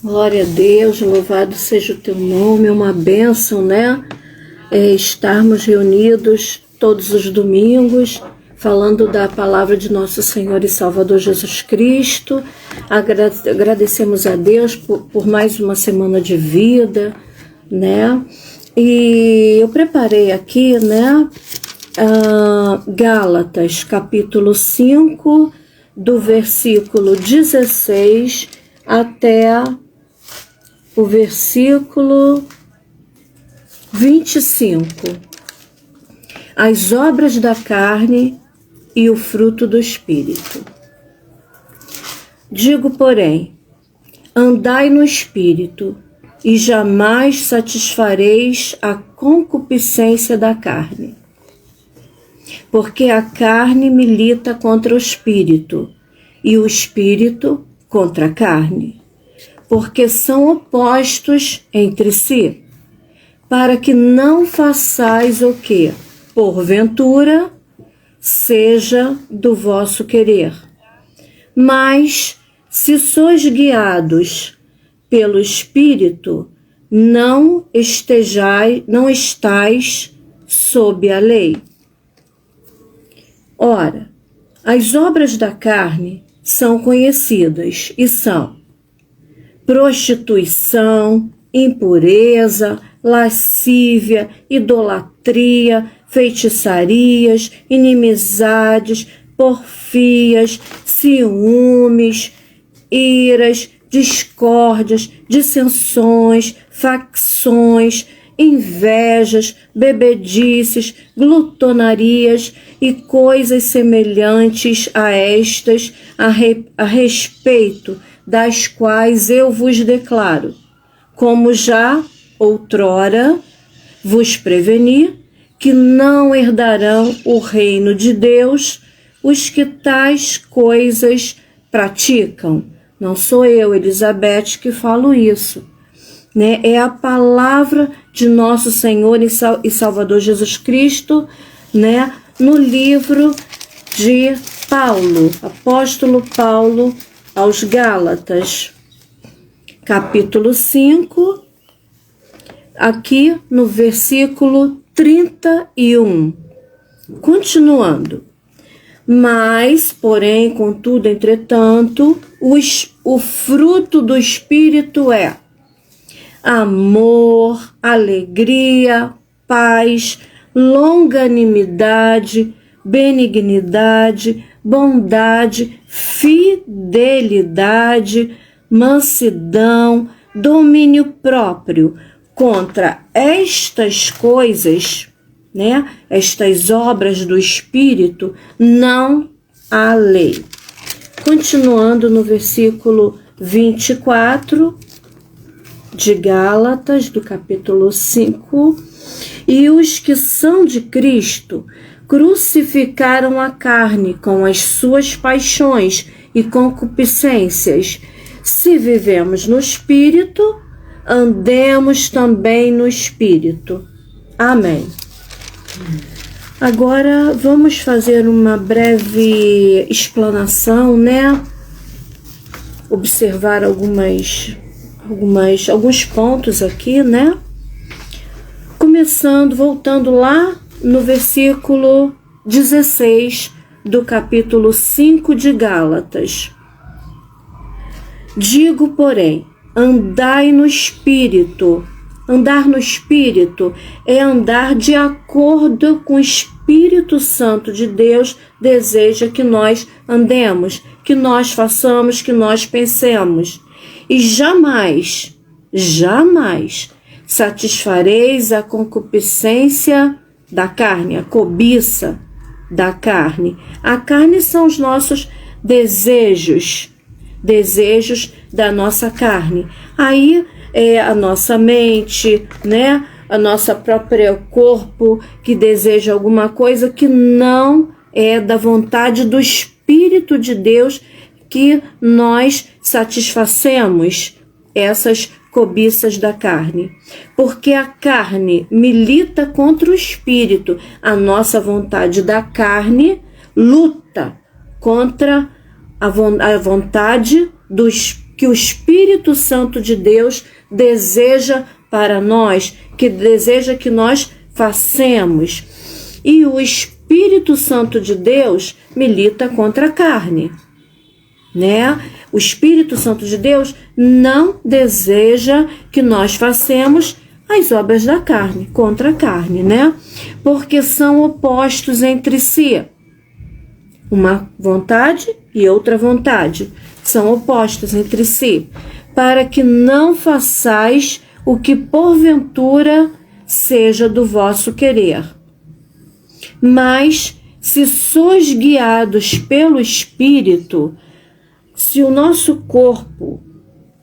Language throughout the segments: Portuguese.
Glória a Deus, louvado seja o teu nome, é uma bênção, né? Estarmos reunidos todos os domingos, falando da palavra de nosso Senhor e Salvador Jesus Cristo. Agradecemos a Deus por mais uma semana de vida, né? E eu preparei aqui, né? Gálatas, capítulo 5, do versículo 16 até o versículo 25. As obras da carne e o fruto do Espírito. Digo, porém, andai no Espírito, e jamais satisfareis a concupiscência da carne. Porque a carne milita contra o Espírito, e o Espírito contra a carne. Porque são opostos entre si, para que não façais o que, porventura, seja do vosso querer. Mas, se sois guiados pelo Espírito, não estais sob a lei. Ora, as obras da carne são conhecidas e são prostituição, impureza, lascívia, idolatria, feitiçarias, inimizades, porfias, ciúmes, iras, discórdias, dissensões, facções, invejas, bebedices, glutonarias e coisas semelhantes a estas, a respeito das quais eu vos declaro, como já outrora vos preveni, que não herdarão o reino de Deus os que tais coisas praticam. Não sou eu, Elizabeth, que falo isso, né? É a palavra de nosso Senhor e Salvador Jesus Cristo, né? No livro de Paulo, apóstolo Paulo aos Gálatas, capítulo 5, aqui no versículo 31. Continuando. Mas, porém, contudo, entretanto, o fruto do Espírito é amor, alegria, paz, longanimidade, benignidade, bondade, fidelidade, mansidão, domínio próprio. Contra estas coisas, né, estas obras do Espírito, não há lei. Continuando no versículo 24 de Gálatas, do capítulo 5, e os que são de Cristo crucificaram a carne com as suas paixões e concupiscências. Se vivemos no Espírito, andemos também no Espírito. Amém. Agora vamos fazer uma breve explanação, né? Observar alguns pontos aqui, né? Começando, voltando lá no versículo 16 do capítulo 5 de Gálatas. Digo, porém, andai no Espírito. Andar no Espírito é andar de acordo com o Espírito Santo de Deus deseja que nós andemos, que nós façamos, que nós pensemos. E jamais satisfareis a concupiscência da carne, a cobiça da carne. A carne são os nossos desejos da nossa carne. Aí é a nossa mente, né? A nossa própria corpo que deseja alguma coisa que não é da vontade do Espírito de Deus, que nós satisfacemos essas cobiças da carne. Porque a carne milita contra o Espírito. A nossa vontade da carne luta contra a vontade do Espírito que o Espírito Santo de Deus deseja para nós, que deseja que nós façamos. E o Espírito Santo de Deus milita contra a carne, né? O Espírito Santo de Deus não deseja que nós façamos as obras da carne, contra a carne, né? Porque são opostos entre si. Uma vontade e outra vontade são opostas entre si, para que não façais o que porventura seja do vosso querer. Mas, se sois guiados pelo Espírito, se o nosso corpo,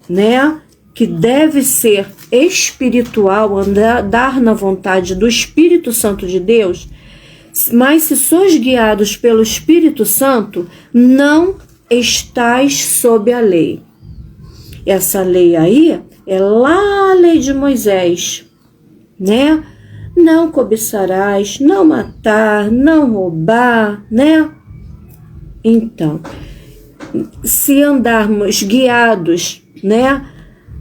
né, que deve ser espiritual, andar na vontade do Espírito Santo de Deus, mas se sois guiados pelo Espírito Santo, não estais sob a lei. Essa lei aí é lá a lei de Moisés, né? Não cobiçarás, não matar, não roubar, né? Então, se andarmos guiados, né,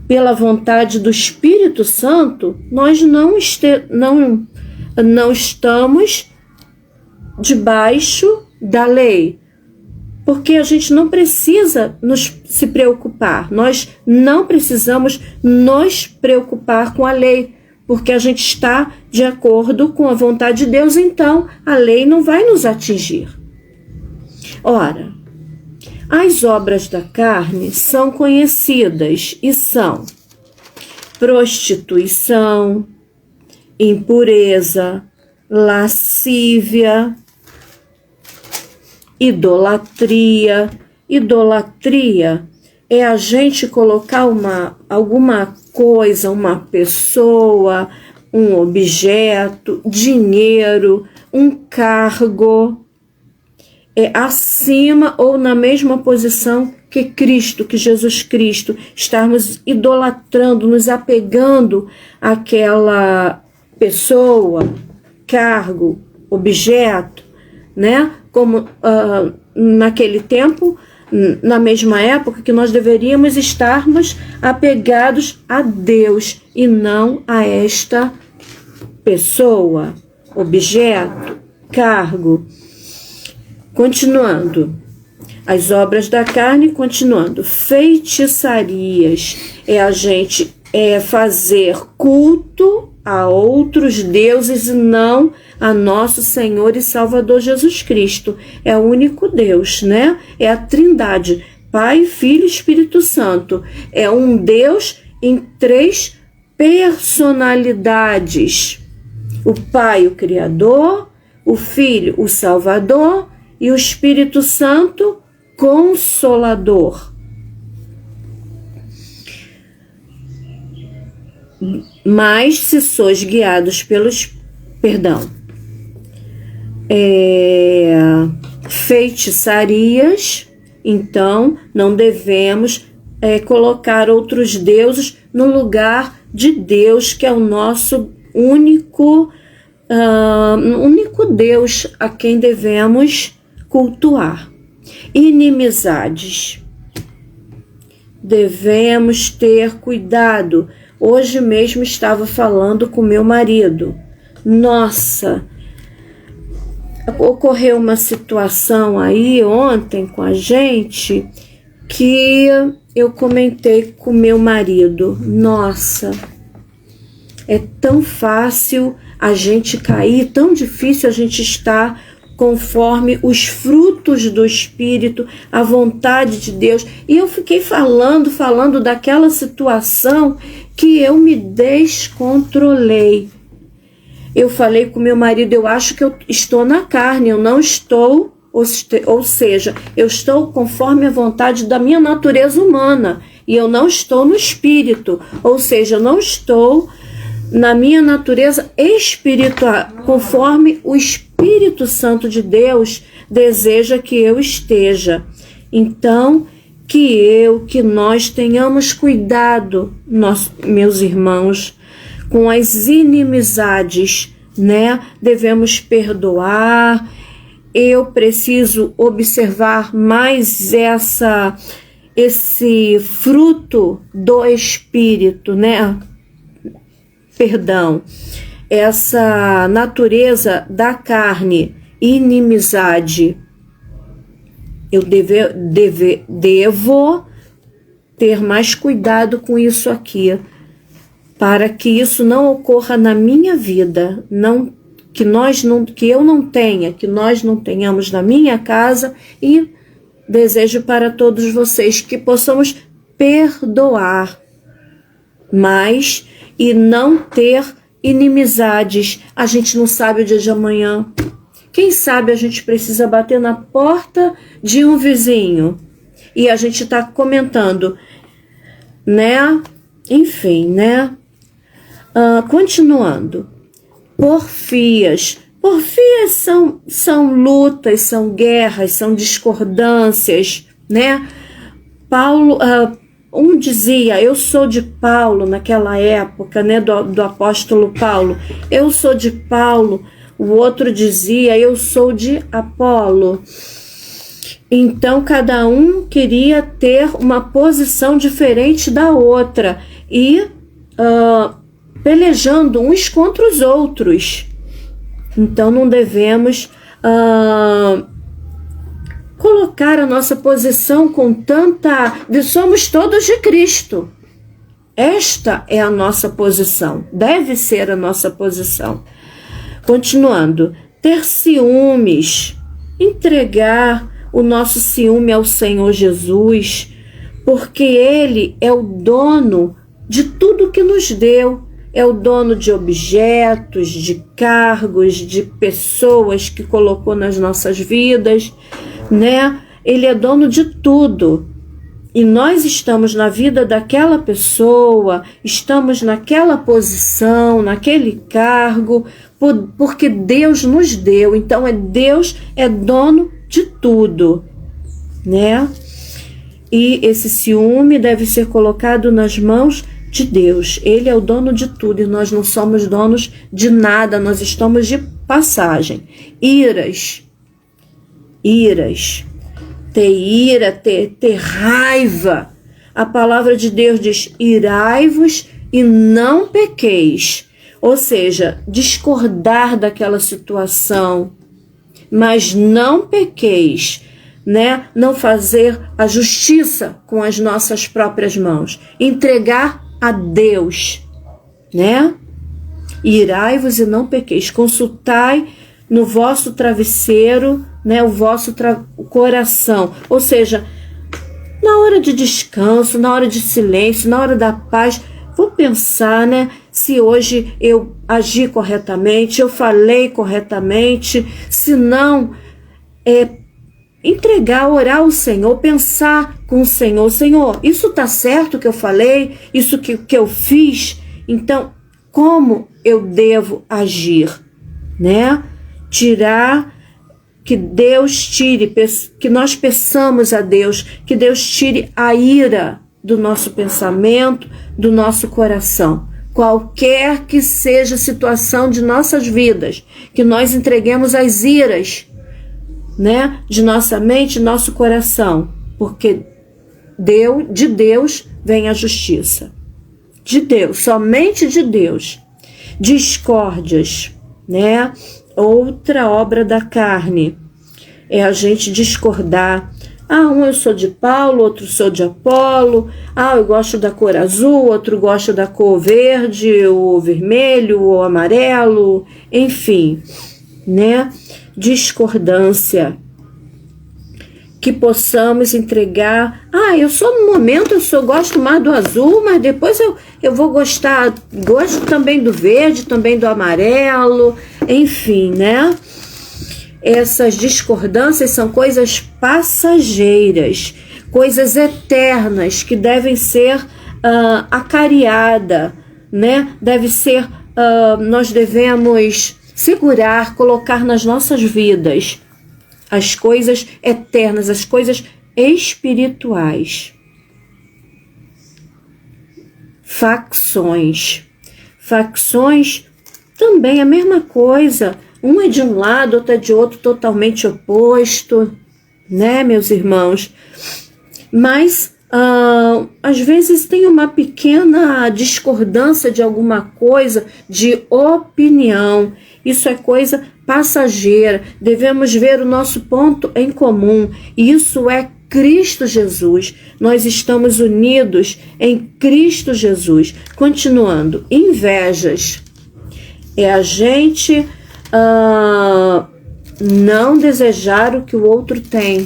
pela vontade do Espírito Santo, nós não estamos debaixo da lei, porque a gente não precisa se preocupar, nós não precisamos nos preocupar com a lei, porque a gente está de acordo com a vontade de Deus, então a lei não vai nos atingir. Ora, as obras da carne são conhecidas e são prostituição, impureza, lascívia, idolatria. Idolatria é a gente colocar alguma coisa, uma pessoa, um objeto, dinheiro, um cargo, acima ou na mesma posição que Cristo, que Jesus Cristo, estarmos idolatrando, nos apegando àquela pessoa, cargo, objeto, né? Como naquele tempo, na mesma época, que nós deveríamos estarmos apegados a Deus e não a esta pessoa, objeto, cargo. Continuando, as obras da carne, continuando, feitiçarias, a gente fazer culto a outros deuses e não a nosso Senhor e Salvador Jesus Cristo. É o único Deus, né? É a Trindade, Pai, Filho e Espírito Santo. É um Deus em 3 personalidades. O Pai, o Criador, o Filho, o Salvador, e o Espírito Santo, Consolador. Mas se sois guiados pelos... feitiçarias, então não devemos colocar outros deuses no lugar de Deus, que é o nosso único Deus a quem devemos cultuar. Inimizades. Devemos ter cuidado. Hoje mesmo estava falando com meu marido. Nossa, ocorreu uma situação aí ontem com a gente que eu comentei com meu marido. Nossa, é tão fácil a gente cair, tão difícil a gente estar conforme os frutos do Espírito, a vontade de Deus. E eu fiquei falando daquela situação que eu me descontrolei. Eu falei com meu marido, eu acho que eu estou na carne, eu não estou, ou seja, eu estou conforme a vontade da minha natureza humana, e eu não estou no Espírito, ou seja, eu não estou na minha natureza espiritual, conforme o Espírito Santo de Deus deseja que eu esteja. Então, que nós tenhamos cuidado, meus irmãos, com as inimizades, né? Devemos perdoar. Eu preciso observar mais esse fruto do Espírito, né? Perdão, essa natureza da carne, inimizade. Eu devo ter mais cuidado com isso aqui, para que isso não ocorra na minha vida, que eu não tenha, que nós não tenhamos na minha casa, e desejo para todos vocês que possamos perdoar mais e não ter inimizades. A gente não sabe o dia de amanhã. Quem sabe a gente precisa bater na porta de um vizinho e a gente está comentando, né? Enfim, né? Continuando. Porfias. Porfias são lutas, são guerras, são discordâncias, né? Paulo, dizia, eu sou de Paulo, naquela época, né, do apóstolo Paulo, eu sou de Paulo. O outro dizia, eu sou de Apolo. Então, cada um queria ter uma posição diferente da outra e pelejando uns contra os outros. Então, não devemos colocar a nossa posição com tanta... Somos todos de Cristo. Esta é a nossa posição. Deve ser a nossa posição. Continuando. Ter ciúmes. Entregar o nosso ciúme ao Senhor Jesus, porque Ele é o dono de tudo que nos deu. É o dono de objetos, de cargos, de pessoas que colocou nas nossas vidas, né? Ele é dono de tudo. E nós estamos na vida daquela pessoa, estamos naquela posição, naquele cargo, porque Deus nos deu. Então, Deus é dono de tudo, né? E esse ciúme deve ser colocado nas mãos de Deus. Ele é o dono de tudo e nós não somos donos de nada, nós estamos de passagem. Iras. Ter ira, ter raiva. A palavra de Deus diz, irai-vos e não pequeis. Ou seja, discordar daquela situação, mas não pequeis, né? Não fazer a justiça com as nossas próprias mãos. Entregar a Deus, né? Irai-vos e não pequeis. Consultai no vosso travesseiro, né? O vosso coração. Ou seja, na hora de descanso, na hora de silêncio, na hora da paz, vou pensar, né? Se hoje eu agi corretamente, eu falei corretamente, se não, entregar, orar ao Senhor, pensar com o Senhor, Senhor, isso está certo que eu falei, isso que eu fiz, então como eu devo agir, né? Que Deus tire, que nós peçamos a Deus, que Deus tire a ira do nosso pensamento, do nosso coração. Qualquer que seja a situação de nossas vidas, que nós entreguemos as iras, né, de nossa mente, nosso coração, porque de Deus vem a justiça. De Deus, somente de Deus. Discórdias, né? Outra obra da carne é a gente discordar. Eu sou de Paulo, outro sou de Apolo. Eu gosto da cor azul, outro gosta da cor verde, ou vermelho, ou amarelo. Enfim, né? Discordância. Que possamos entregar. No momento eu gosto mais do azul, mas depois eu vou gostar. Gosto também do verde, também do amarelo. Enfim, né? Essas discordâncias são coisas passageiras, coisas eternas que devem ser acariadas, né? Nós devemos segurar, colocar nas nossas vidas as coisas eternas, as coisas espirituais. Facções também a mesma coisa. Um é de um lado, outro é de outro, totalmente oposto, né, meus irmãos? Mas às vezes tem uma pequena discordância de alguma coisa, de opinião. Isso é coisa passageira. Devemos ver o nosso ponto em comum. Isso é Cristo Jesus. Nós estamos unidos em Cristo Jesus. Continuando, invejas. É a gente não desejar o que o outro tem.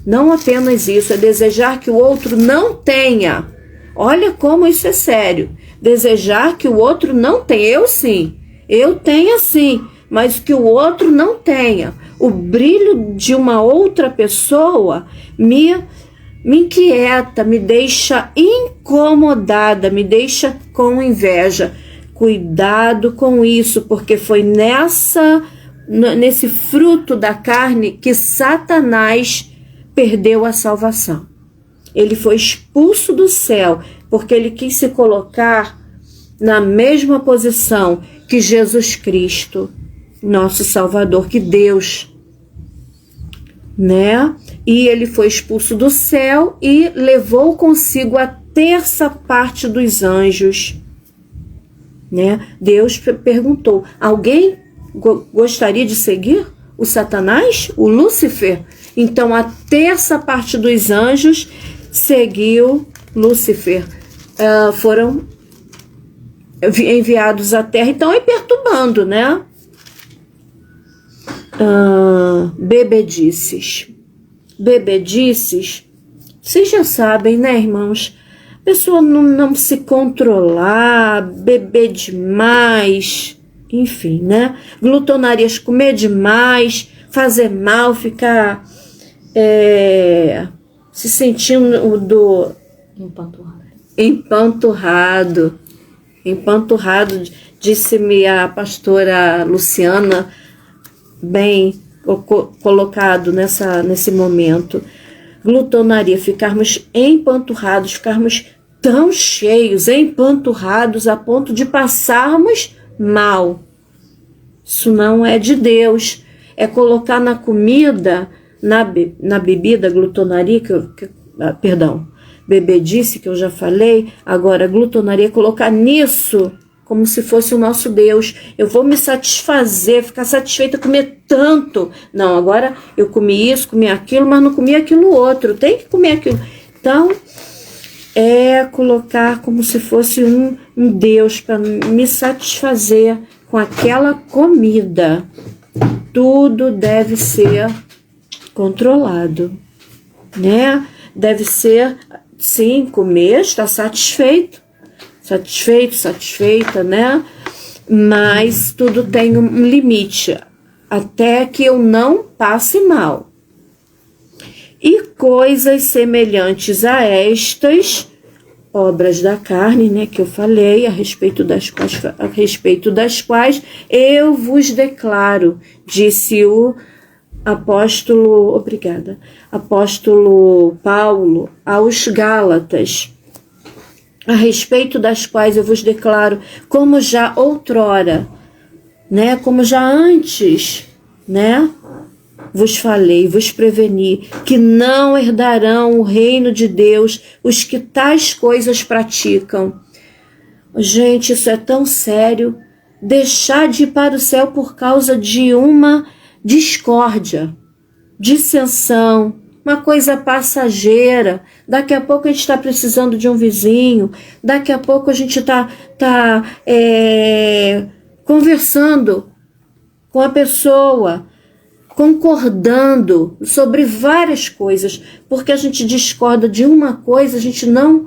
Não apenas isso, é desejar que o outro não tenha. Olha como isso é sério. Desejar que o outro não tenha. Eu sim, eu tenho sim, mas que o outro não tenha. O brilho de uma outra pessoa me inquieta, me deixa incomodada, me deixa com inveja. Cuidado com isso, porque foi nesse fruto da carne que Satanás perdeu a salvação. Ele foi expulso do céu porque ele quis se colocar na mesma posição que Jesus Cristo, nosso Salvador, que Deus, né? E ele foi expulso do céu e levou consigo a terça parte dos anjos, né? Deus perguntou: alguém gostaria de seguir o Satanás, o Lúcifer? Então a terça parte dos anjos seguiu Lúcifer, foram enviados à terra. Então é perturbando, né? Bebedices. Bebedices, vocês já sabem, né, irmãos? A pessoa não se controlar, beber demais, enfim, né? Glutonarias, comer demais, fazer mal, ficar se sentindo empanturrado, disse-me a pastora Luciana, bem colocado nesse momento. Glutonaria, ficarmos empanturrados, ficarmos tão cheios, empanturrados a ponto de passarmos mal. Isso não é de Deus. É colocar na comida, na bebida, glutonaria, bebedice, que eu já falei. Agora, glutonaria, colocar nisso como se fosse o nosso Deus. Eu vou me satisfazer, ficar satisfeita, comer tanto. Não, agora eu comi isso, comi aquilo, mas não comi aquilo outro. Tem que comer aquilo. Então, é colocar como se fosse um Deus para me satisfazer com aquela comida. Tudo deve ser controlado, né? Deve ser, sim, comer, estar satisfeita, né? Mas tudo tem um limite, até que eu não passe mal. E coisas semelhantes a estas, obras da carne, né, que eu falei, a respeito das quais eu vos declaro, disse o apóstolo Paulo aos Gálatas, a respeito das quais eu vos declaro, como já outrora, né, como já antes, né, vos falei, vos preveni, que não herdarão o reino de Deus os que tais coisas praticam. Gente, isso é tão sério. Deixar de ir para o céu por causa de uma discórdia, dissensão, uma coisa passageira. Daqui a pouco a gente está precisando de um vizinho, daqui a pouco a gente está conversando com a pessoa, concordando sobre várias coisas, porque a gente discorda de uma coisa, a gente não,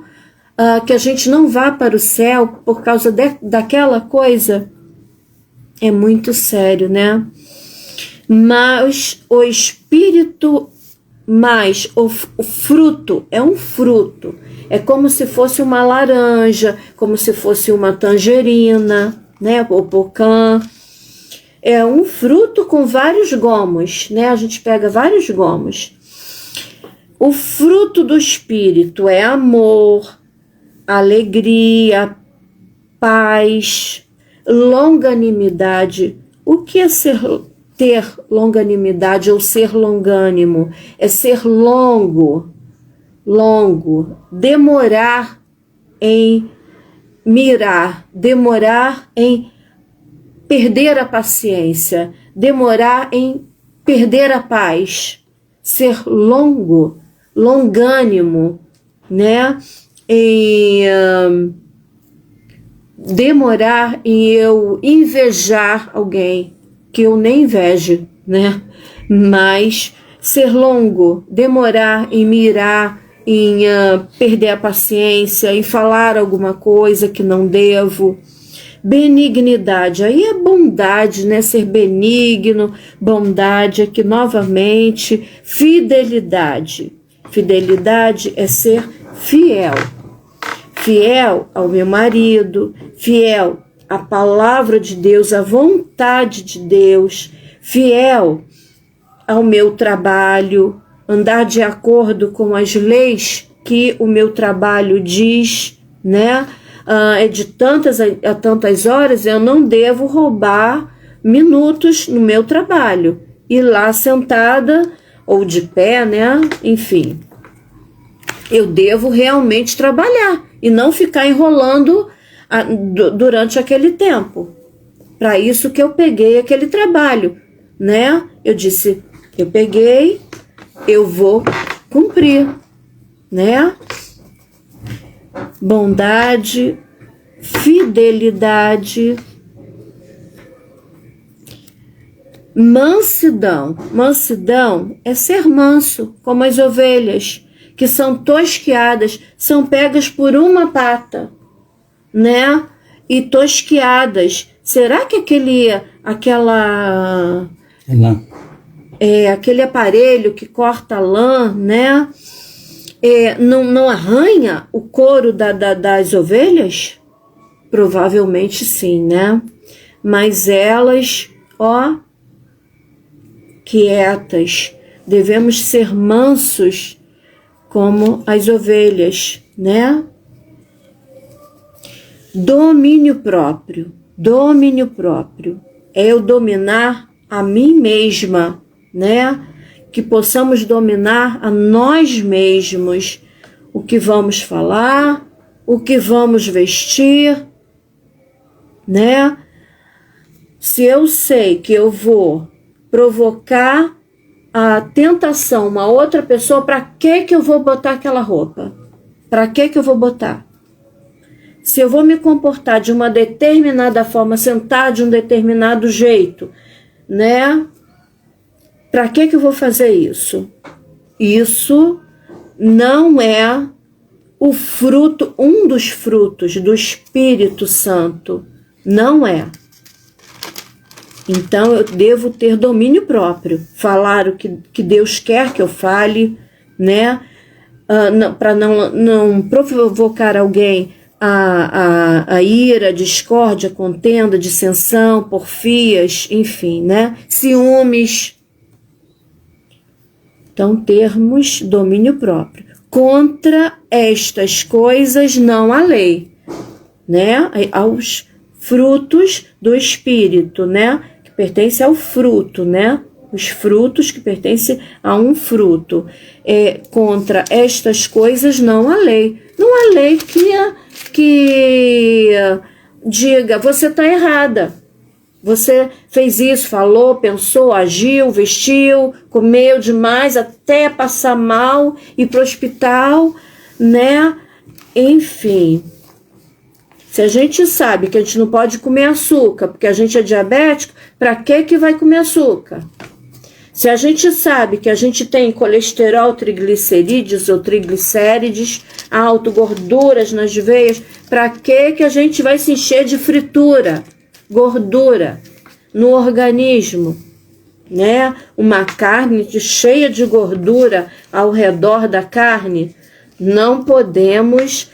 que a gente não vá para o céu por causa daquela coisa, é muito sério, né? Mas o espírito, o fruto, é um fruto, é como se fosse uma laranja, como se fosse uma tangerina, né? O pocã. É um fruto com vários gomos, né? A gente pega vários gomos. O fruto do Espírito é amor, alegria, paz, longanimidade. O que é ter longanimidade ou ser longânimo? É ser longo, longo, demorar em mirar, demorar em perder a paciência, demorar em perder a paz, ser longo, longânimo, né? Em demorar em eu invejar alguém, que eu nem invejo, né? Mas ser longo, demorar em mirar, em perder a paciência, em falar alguma coisa que não devo. Benignidade, aí é bondade, né? Ser benigno, bondade, aqui novamente, fidelidade. Fidelidade é ser fiel. Fiel ao meu marido, fiel à palavra de Deus, à vontade de Deus, fiel ao meu trabalho, andar de acordo com as leis que o meu trabalho diz, né? É de tantas a tantas horas, eu não devo roubar minutos no meu trabalho. Ir lá sentada ou de pé, né? Enfim, eu devo realmente trabalhar e não ficar enrolando durante aquele tempo. Para isso que eu peguei aquele trabalho, né? Eu disse, eu peguei, eu vou cumprir, né? Bondade, fidelidade, mansidão. Mansidão é ser manso, como as ovelhas, que são tosquiadas, são pegas por uma pata, né? E tosquiadas. Será que aquele aparelho que corta a lã, né? Não arranha o couro das ovelhas? Provavelmente sim, né? Mas elas, quietas, devemos ser mansos como as ovelhas, né? Domínio próprio é eu dominar a mim mesma, né? Que possamos dominar a nós mesmos, o que vamos falar, o que vamos vestir, né? Se eu sei que eu vou provocar a tentação uma outra pessoa, para que eu vou botar aquela roupa? Para que eu vou botar? Se eu vou me comportar de uma determinada forma, sentar de um determinado jeito, né? Para que eu vou fazer isso? Isso não é o fruto, um dos frutos do Espírito Santo. Não é. Então eu devo ter domínio próprio, falar o que Deus quer que eu fale, né? Para não provocar alguém a ira, a discórdia, a contenda, dissensão, porfias, enfim, né? Ciúmes. Então, termos domínio próprio. Contra estas coisas não há lei, né? Aos frutos do Espírito, né? Que pertence ao fruto, né? Os frutos que pertencem a um fruto. Contra estas coisas não há lei. Não há lei que diga, você está errada. Você fez isso, falou, pensou, agiu, vestiu, comeu demais até passar mal, ir para o hospital, né? Enfim, se a gente sabe que a gente não pode comer açúcar porque a gente é diabético, para que vai comer açúcar? Se a gente sabe que a gente tem colesterol, triglicerídeos ou triglicérides alto, gorduras nas veias, para que a gente vai se encher de fritura? Gordura no organismo, né? Uma carne cheia de gordura ao redor da carne. Não podemos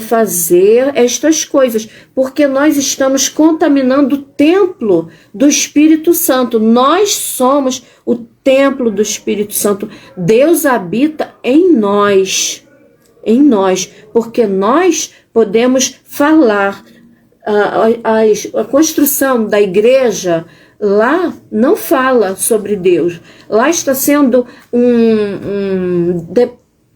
fazer estas coisas, porque nós estamos contaminando o templo do Espírito Santo. Nós somos o templo do Espírito Santo. Deus habita em nós, porque nós podemos falar. A construção da igreja lá não fala sobre Deus. Lá está sendo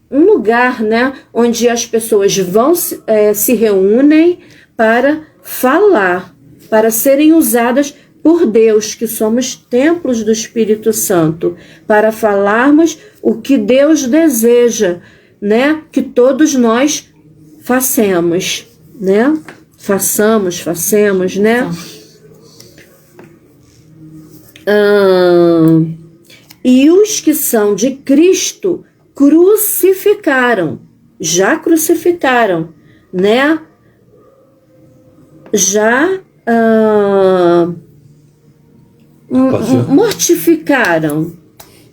um lugar, né, onde as pessoas vão se reúnem para falar, para serem usadas por Deus, que somos templos do Espírito Santo, para falarmos o que Deus deseja, né, que todos nós façamos, né? Façamos, né? E os que são de Cristo já crucificaram, né? Já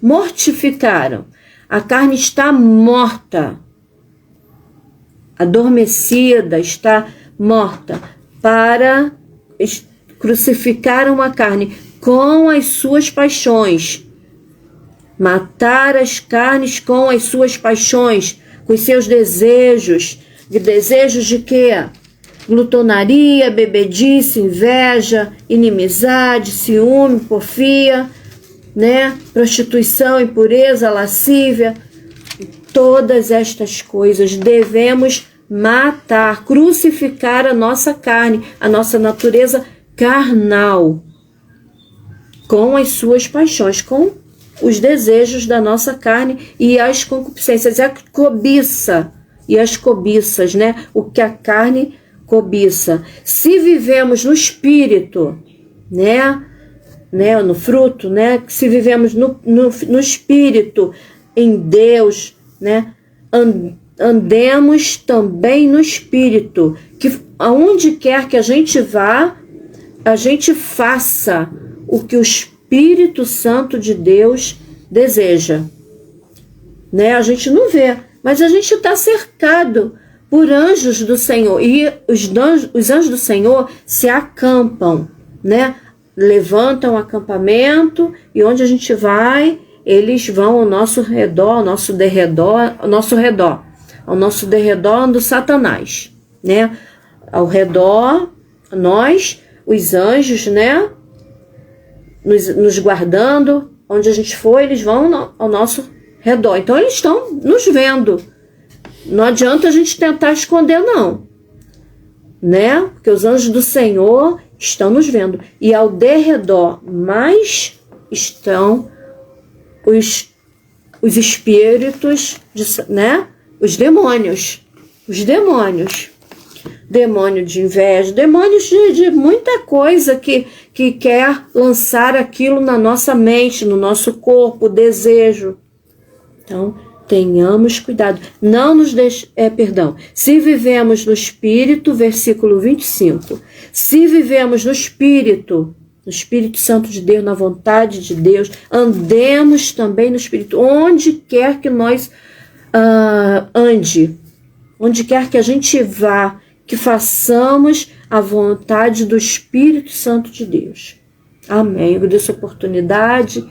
mortificaram. A carne está morta, adormecida, está morta, para crucificaram a carne com as suas paixões. Matar as carnes com as suas paixões, com os seus desejos. Desejos de quê? Glutonaria, bebedice, inveja, inimizade, ciúme, porfia, né? Prostituição, impureza, lascívia. Todas estas coisas devemos matar, crucificar a nossa carne, a nossa natureza carnal, com as suas paixões, com os desejos da nossa carne e as concupiscências, a cobiça e as cobiças, né? O que a carne cobiça. Se vivemos no espírito, né? No fruto, né? Se vivemos no espírito, em Deus, né? Andemos também no espírito, que aonde quer que a gente vá, a gente faça o que o Espírito Santo de Deus deseja, né? A gente não vê, mas a gente está cercado por anjos do Senhor, e os anjos do Senhor se acampam, né? Levantam acampamento, e onde a gente vai, eles vão ao nosso redor, ao nosso derredor do Satanás, né? Ao redor, nós, os anjos, né? Nos guardando, onde a gente for, eles vão ao nosso redor. Então, eles estão nos vendo. Não adianta a gente tentar esconder, não, né? Porque os anjos do Senhor estão nos vendo. E ao derredor mais estão os espíritos, né? Os demônios. Demônio de inveja, demônios de muita coisa que quer lançar aquilo na nossa mente, no nosso corpo, desejo. Então, tenhamos cuidado. Não nos se vivemos no Espírito, versículo 25. Se vivemos no Espírito Santo de Deus, na vontade de Deus, andemos também no Espírito. Onde quer que nós onde quer que a gente vá, que façamos a vontade do Espírito Santo de Deus. Amém. Eu agradeço a oportunidade.